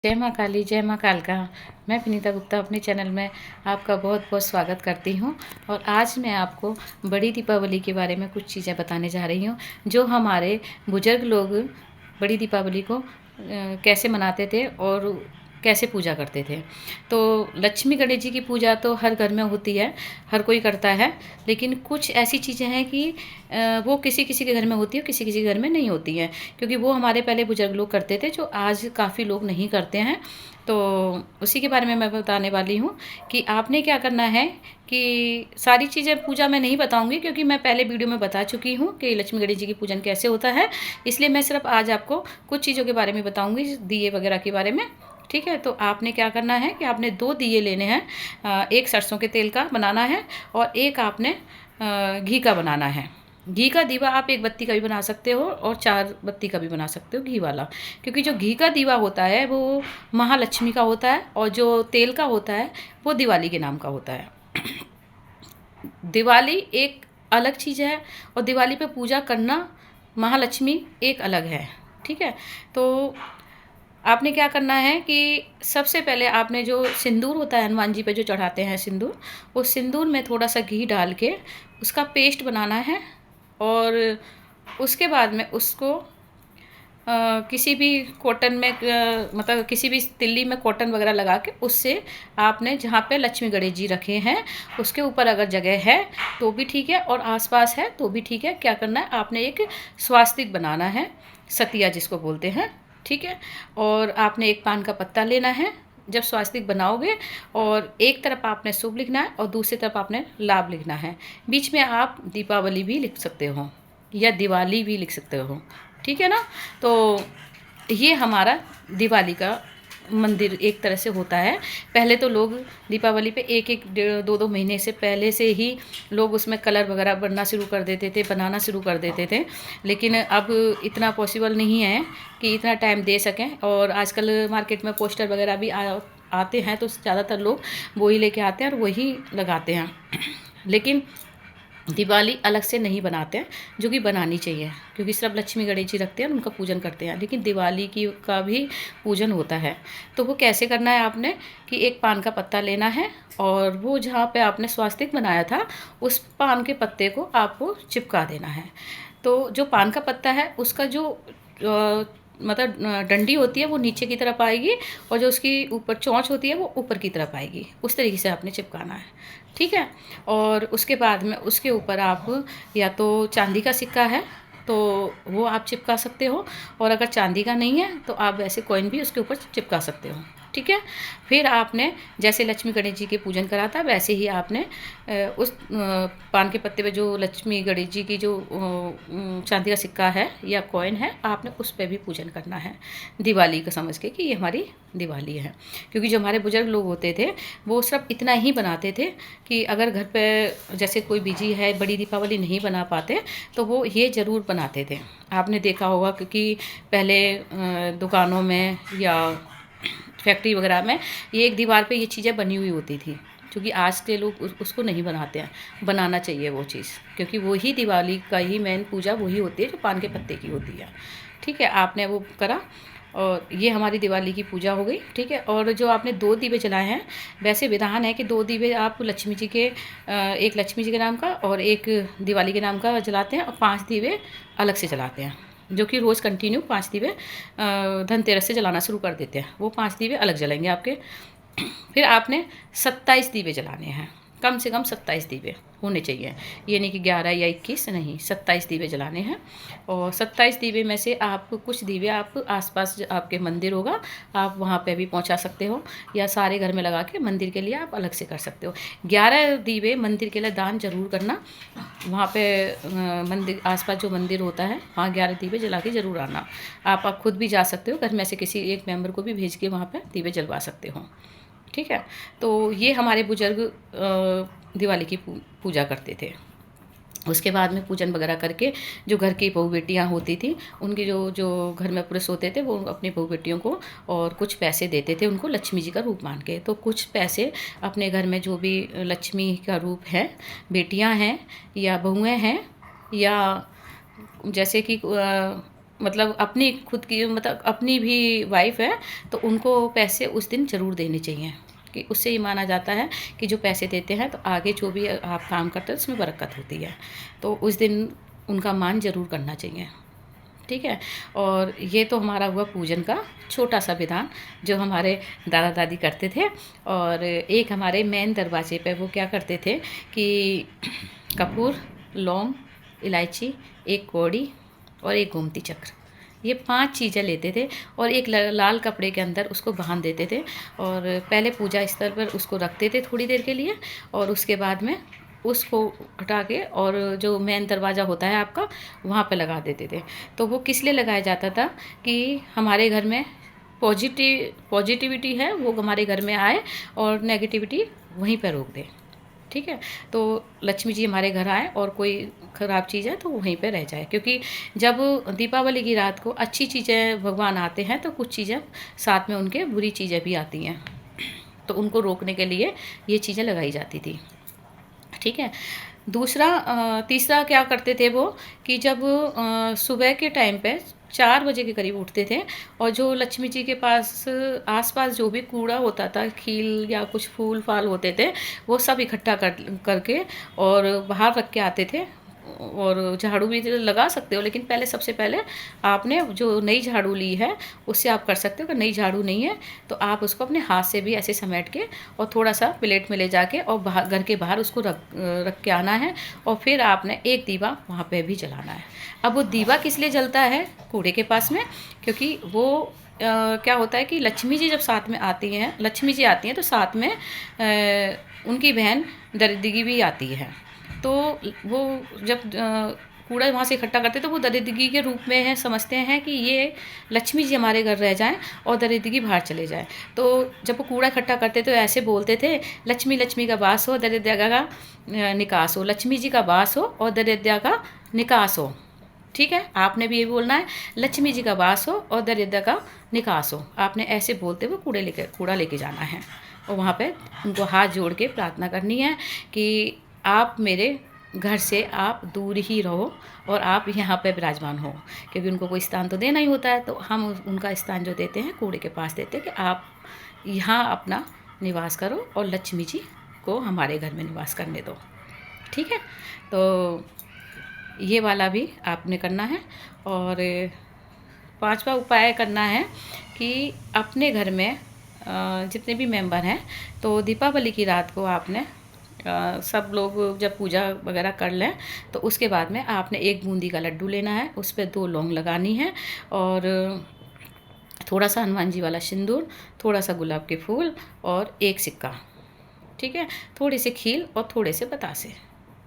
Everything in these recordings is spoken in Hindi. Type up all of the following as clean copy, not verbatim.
जय माँ काली, जय माँ कालका। मैं विनीता गुप्ता अपने चैनल में आपका बहुत बहुत स्वागत करती हूँ। और आज मैं आपको बड़ी दीपावली के बारे में कुछ चीज़ें बताने जा रही हूँ, जो हमारे बुजुर्ग लोग बड़ी दीपावली को कैसे मनाते थे और कैसे पूजा करते थे। तो लक्ष्मी गणेश जी की पूजा तो हर घर में होती है, हर कोई करता है, लेकिन कुछ ऐसी चीज़ें हैं कि वो किसी किसी के घर में होती है, किसी किसी के घर में नहीं होती हैं, क्योंकि वो हमारे पहले बुजुर्ग लोग करते थे, जो आज काफ़ी लोग नहीं करते हैं। तो उसी के बारे में मैं बताने वाली हूँ कि आपने क्या करना है। कि सारी चीज़ें पूजा मैं नहीं बताऊंगी, क्योंकि मैं पहले वीडियो में बता चुकी हूँ कि लक्ष्मी गणेश जी की पूजन कैसे होता है। इसलिए मैं सिर्फ आज आपको कुछ चीज़ों के बारे में बताऊंगी, दिए वगैरह के बारे में। ठीक है, तो आपने क्या करना है कि आपने 2 दिए लेने हैं। एक सरसों के तेल का बनाना है और एक आपने घी का बनाना है। घी का दीवा आप 1 बत्ती का भी बना सकते हो और 4 बत्ती का भी बना सकते हो, घी वाला। क्योंकि जो घी का दीवा होता है वो महालक्ष्मी का होता है, और जो तेल का होता है वो दिवाली के नाम का होता है। दिवाली एक अलग चीज़ है और दिवाली पे पूजा करना महालक्ष्मी एक अलग है। ठीक है, तो आपने क्या करना है कि सबसे पहले आपने जो सिंदूर होता है, हनुमान जी पे जो चढ़ाते हैं सिंदूर, उस सिंदूर में थोड़ा सा घी डाल के उसका पेस्ट बनाना है। और उसके बाद में उसको किसी भी कॉटन में मतलब किसी भी तिल्ली में कॉटन वगैरह लगा के उससे आपने जहाँ पे लक्ष्मी गणेश जी रखे हैं उसके ऊपर अगर जगह है तो भी ठीक है, और आसपास है तो भी ठीक है। क्या करना है, आपने एक स्वास्तिक बनाना है, सतिया जिसको बोलते हैं। ठीक है, और आपने एक पान का पत्ता लेना है। जब स्वास्तिक बनाओगे और एक तरफ आपने शुभ लिखना है और दूसरी तरफ आपने लाभ लिखना है। बीच में आप दीपावली भी लिख सकते हो या दिवाली भी लिख सकते हो। ठीक है ना। तो ये हमारा दिवाली का मंदिर एक तरह से होता है। पहले तो लोग दीपावली पे एक एक 2-2 महीने से पहले से ही लोग उसमें कलर वगैरह बनना शुरू कर देते थे, बनाना शुरू कर देते थे। लेकिन अब इतना पॉसिबल नहीं है कि इतना टाइम दे सकें। और आजकल मार्केट में पोस्टर वगैरह भी आते हैं, तो ज़्यादातर लोग वही लेके आते हैं और वही लगाते हैं। लेकिन दिवाली अलग से नहीं बनाते हैं, जो कि बनानी चाहिए, क्योंकि सिर्फ लक्ष्मी गणेश जी रखते हैं, उनका पूजन करते हैं। लेकिन दिवाली की का भी पूजन होता है। तो वो कैसे करना है, आपने कि एक पान का पत्ता लेना है और वो जहाँ पे आपने स्वास्तिक बनाया था उस पान के पत्ते को आपको चिपका देना है। तो जो पान का पत्ता है उसका जो मतलब डंडी होती है वो नीचे की तरफ आएगी, और जो उसकी ऊपर चोंच होती है वो ऊपर की तरफ आएगी। उस तरीके से आपने चिपकाना है। ठीक है, और उसके बाद में उसके ऊपर आप या तो चांदी का सिक्का है तो वो आप चिपका सकते हो, और अगर चांदी का नहीं है तो आप वैसे कॉइन भी उसके ऊपर चिपका सकते हो। ठीक है, फिर आपने जैसे लक्ष्मी गणेश जी के पूजन करा था वैसे ही आपने उस पान के पत्ते पे जो लक्ष्मी गणेश जी की जो चांदी का सिक्का है या कॉइन है, आपने उस पर भी पूजन करना है, दिवाली का समझ के कि ये हमारी दिवाली है। क्योंकि जो हमारे बुजुर्ग लोग होते थे वो सिर्फ इतना ही बनाते थे कि अगर घर पे जैसे कोई बिजी है, बड़ी दीपावली नहीं बना पाते, तो वो ये ज़रूर बनाते थे। आपने देखा होगा, क्योंकि पहले दुकानों में या फैक्ट्री वगैरह में ये एक दीवार पे ये चीज़ें बनी हुई होती थी, क्योंकि आज के लोग उसको नहीं बनाते हैं। बनाना चाहिए वो चीज़, क्योंकि वही दिवाली का ही मेन पूजा वही होती है जो पान के पत्ते की होती है। ठीक है, आपने वो करा और ये हमारी दिवाली की पूजा हो गई। ठीक है, और जो आपने 2 दीवे जलाए हैं, वैसे विधान है कि 2 दीवे आप लक्ष्मी जी के एक लक्ष्मी जी के नाम का और एक दिवाली के नाम का जलाते हैं, और 5 दीवे अलग से जलाते हैं, जो कि रोज़ कंटिन्यू 5 दीवे धनतेरस से जलाना शुरू कर देते हैं। वो 5 दीवे अलग जलेंगे आपके। फिर आपने 27 दीवे जलाने हैं, कम से कम 27 दीवे होने चाहिए। ये नहीं कि 11 या 21 नहीं, 27 दीवे जलाने हैं। और 27 दीवे में से आप कुछ दीवे आप आसपास आपके मंदिर होगा, आप वहाँ पे भी पहुँचा सकते हो, या सारे घर में लगा के मंदिर के लिए आप अलग से कर सकते हो। 11 दीवे मंदिर के लिए दान जरूर करना। वहाँ पे मंदिर आसपास जो मंदिर होता है वहाँ 11 दीवे जला के ज़रूर आना। आप खुद भी जा सकते हो, घर में से किसी एक मेंबर को भी भेज के वहाँ पे दीवे जलवा सकते हो। ठीक है, तो ये हमारे बुजुर्ग दिवाली की पूजा करते थे। उसके बाद में पूजन वगैरह करके जो घर की बहू बेटियाँ होती थी, उनके जो जो घर में पुरुष होते थे वो अपनी बहू बेटियों को और कुछ पैसे देते थे उनको, लक्ष्मी जी का रूप मान के। तो कुछ पैसे अपने घर में जो भी लक्ष्मी का रूप है, बेटियाँ हैं या बहुएँ हैं, या जैसे कि मतलब अपनी खुद की मतलब अपनी भी वाइफ है तो उनको पैसे उस दिन ज़रूर देने चाहिए, कि उससे ये माना जाता है कि जो पैसे देते हैं तो आगे जो भी आप काम करते हैं उसमें बरकत होती है। तो उस दिन उनका मान ज़रूर करना चाहिए। ठीक है। और ये तो हमारा हुआ पूजन का छोटा सा विधान जो हमारे दादा दादी करते थे। और एक हमारे मेन दरवाजे पे वो क्या करते थे कि कपूर, लौंग, इलायची, एक कौड़ी और एक गोमती चक्र, ये 5 चीज़ें लेते थे और एक लाल कपड़े के अंदर उसको बांध देते थे और पहले पूजा स्थल पर उसको रखते थे थोड़ी देर के लिए और उसके बाद में उसको हटा के और जो मेन दरवाज़ा होता है आपका वहाँ पे लगा देते थे। तो वो किस लिए लगाया जाता था कि हमारे घर में पॉजिटिविटी है वो हमारे घर में आए और नेगेटिविटी वहीं पर रोक दे। ठीक है। तो लक्ष्मी जी हमारे घर आए और कोई ख़राब चीज़ है तो वहीं पे रह जाए, क्योंकि जब दीपावली की रात को अच्छी चीज़ें भगवान आते हैं तो कुछ चीज़ें साथ में उनके बुरी चीज़ें भी आती हैं, तो उनको रोकने के लिए ये चीज़ें लगाई जाती थी। ठीक है। दूसरा तीसरा क्या करते थे वो कि जब सुबह के टाइम पे 4 बजे के करीब उठते थे और जो लक्ष्मी जी के पास आस-पास जो भी कूड़ा होता था, खील या कुछ फूल-फाल होते थे, वो सब इकट्ठा करके और बाहर रख के आते थे। और झाड़ू भी तो लगा सकते हो, लेकिन पहले सबसे पहले आपने जो नई झाड़ू ली है उससे आप कर सकते हो। अगर नई झाड़ू नहीं है तो आप उसको अपने हाथ से भी ऐसे समेट के और थोड़ा सा प्लेट में ले जाके और बाहर घर के बाहर उसको रख के आना है और फिर आपने एक दीवा वहाँ पे भी जलाना है। अब वो दीवा किस लिए जलता है कूड़े के पास में, क्योंकि वो क्या होता है कि लक्ष्मी जी जब साथ में आती हैं, लक्ष्मी जी आती हैं तो साथ में उनकी बहन दरिद्री भी आती है। तो वो जब कूड़ा वहाँ से इकट्ठा करते तो वो दरिद्री के रूप में है, समझते हैं कि ये लक्ष्मी जी हमारे घर रह जाएं और दरिद्री बाहर चले जाएं। तो जब वो कूड़ा इकट्ठा करते तो ऐसे बोलते थे, लक्ष्मी लक्ष्मी का वास हो, दरिद्रता का निकास हो, लक्ष्मी जी का वास हो और दरिद्रता का निकास हो। ठीक है। आपने भी ये बोलना है, लक्ष्मी जी का वास हो और दरिद्रता का निकास हो। आपने ऐसे बोलते हुए कूड़ा लेके जाना है और वहाँ पे उनको हाथ जोड़ के प्रार्थना करनी है कि आप मेरे घर से आप दूर ही रहो और आप यहाँ पे विराजमान हो, क्योंकि उनको कोई स्थान तो देना ही होता है। तो हम उनका स्थान जो देते हैं कूड़े के पास देते हैं कि आप यहाँ अपना निवास करो और लक्ष्मी जी को हमारे घर में निवास करने दो। ठीक है। तो ये वाला भी आपने करना है। और 5वां उपाय करना है कि अपने घर में जितने भी मेंबर हैं तो दीपावली की रात को आपने सब लोग जब पूजा वगैरह कर लें तो उसके बाद में आपने एक बूंदी का लड्डू लेना है, उस पर 2 लौंग लगानी है और थोड़ा सा हनुमान जी वाला सिंदूर, थोड़ा सा गुलाब के फूल और एक सिक्का। ठीक है। थोड़े से खील और थोड़े से बतासे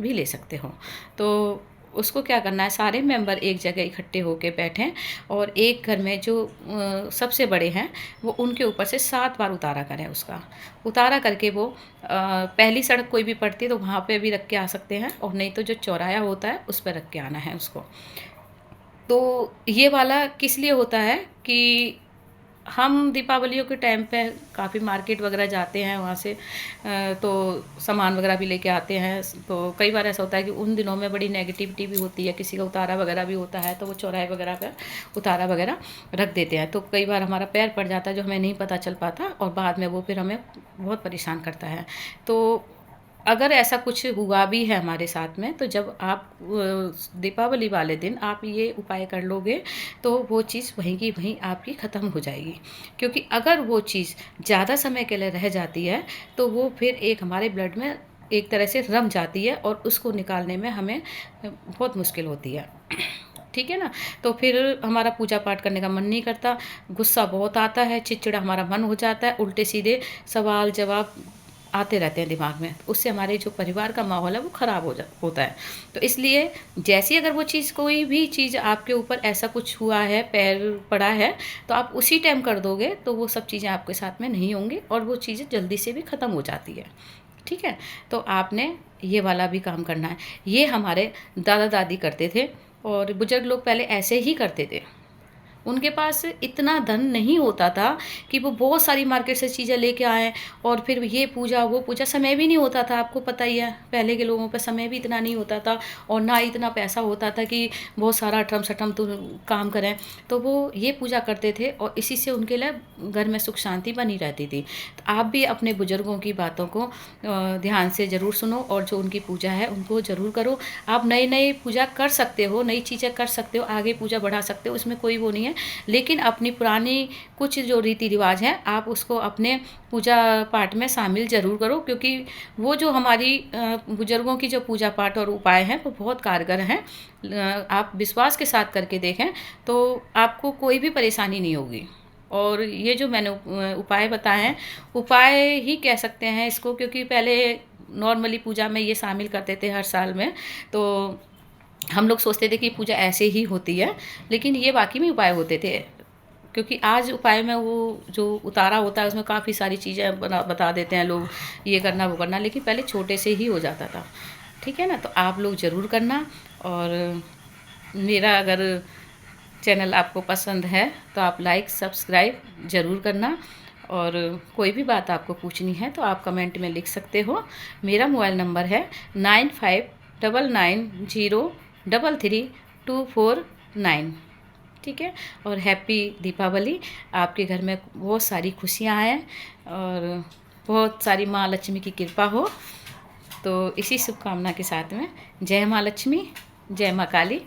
भी ले सकते हो। तो उसको क्या करना है, सारे मेंबर एक जगह इकट्ठे होके बैठें और एक घर में जो सबसे बड़े हैं वो उनके ऊपर से 7 बार उतारा करें। उसका उतारा करके वो पहली सड़क कोई भी पड़ती है तो वहाँ पे भी रख के आ सकते हैं और नहीं तो जो चौराहा होता है उस पर रख के आना है उसको। तो ये वाला किस लिए होता है कि हम दीपावलियों के टाइम पे काफ़ी मार्केट वगैरह जाते हैं, वहाँ से तो सामान वगैरह भी लेके आते हैं। तो कई बार ऐसा होता है कि उन दिनों में बड़ी नेगेटिविटी भी होती है, किसी का उतारा वगैरह भी होता है तो वो चौराहे वगैरह पर उतारा वगैरह रख देते हैं। तो कई बार हमारा पैर पड़ जाता है जो हमें नहीं पता चल पाता और बाद में वो फिर हमें बहुत परेशान करता है। तो अगर ऐसा कुछ हुआ भी है हमारे साथ में तो जब आप दीपावली वाले दिन आप ये उपाय कर लोगे तो वो चीज़ वहीं की वहीं आपकी ख़त्म हो जाएगी। क्योंकि अगर वो चीज़ ज़्यादा समय के लिए रह जाती है तो वो फिर एक हमारे ब्लड में एक तरह से रम जाती है और उसको निकालने में हमें बहुत मुश्किल होती है। ठीक है ना। तो फिर हमारा पूजा पाठ करने का मन नहीं करता, गुस्सा बहुत आता है, चिड़चिड़ा हमारा मन हो जाता है, उल्टे सीधे सवाल जवाब आते रहते हैं दिमाग में। उससे हमारे जो परिवार का माहौल है वो ख़राब होता है। तो इसलिए जैसी अगर वो चीज़ कोई भी चीज़ आपके ऊपर ऐसा कुछ हुआ है, पैर पड़ा है, तो आप उसी टाइम कर दोगे तो वो सब चीज़ें आपके साथ में नहीं होंगी और वो चीज़ें जल्दी से भी ख़त्म हो जाती है। ठीक है। तो आपने ये वाला भी काम करना है। ये हमारे दादा दादी करते थे और बुजुर्ग लोग पहले ऐसे ही करते थे। उनके पास इतना धन नहीं होता था कि वो बहुत सारी मार्केट से चीज़ें लेके आएँ और फिर ये पूजा वो पूजा। समय भी नहीं होता था, आपको पता ही है, पहले के लोगों पे समय भी इतना नहीं होता था और ना इतना पैसा होता था कि बहुत सारा अठम-सठम तो काम करें। तो वो ये पूजा करते थे और इसी से उनके लिए घर में सुख शांति बनी रहती थी। तो आप भी अपने बुज़ुर्गों की बातों को ध्यान से ज़रूर सुनो और जो उनकी पूजा है उनको ज़रूर करो। आप नई-नई पूजा कर सकते हो, नई चीज़ें कर सकते हो, आगे पूजा बढ़ा सकते हो, उसमें कोई वो नहीं है। लेकिन अपनी पुरानी कुछ जो रीति-रिवाज हैं, आप उसको अपने पूजा पाठ में शामिल ज़रूर करो, क्योंकि वो जो हमारी बुज़ुर्गों की जो पूजा पाठ और उपाय हैं, वो बहुत कारगर हैं। आप विश्वास के साथ करके देखें, तो आपको कोई भी परेशानी नहीं होगी। और ये जो मैंने उपाय बताए हैं, उपाय ही कह सकते हैं इसको, क्योंकि पहले नॉर्मली पूजा में ये शामिल करते थे हर साल में। तो हम लोग सोचते थे कि पूजा ऐसे ही होती है, लेकिन ये वाक़ई में उपाय होते थे। क्योंकि आज उपाय में वो जो उतारा होता है उसमें काफ़ी सारी चीज़ें बता देते हैं लोग, ये करना वो करना, लेकिन पहले छोटे से ही हो जाता था। ठीक है ना? तो आप लोग ज़रूर करना। और मेरा अगर चैनल आपको पसंद है तो आप लाइक सब्सक्राइब ज़रूर करना। और कोई भी बात आपको पूछनी है तो आप कमेंट में लिख सकते हो। मेरा मोबाइल नंबर है 9599033249। ठीक है? और हैप्पी दीपावली। आपके घर में बहुत सारी खुशियाँ आएँ और बहुत सारी माँ लक्ष्मी की कृपा हो। तो इसी शुभकामना के साथ में जय माँ लक्ष्मी, जय माँ काली।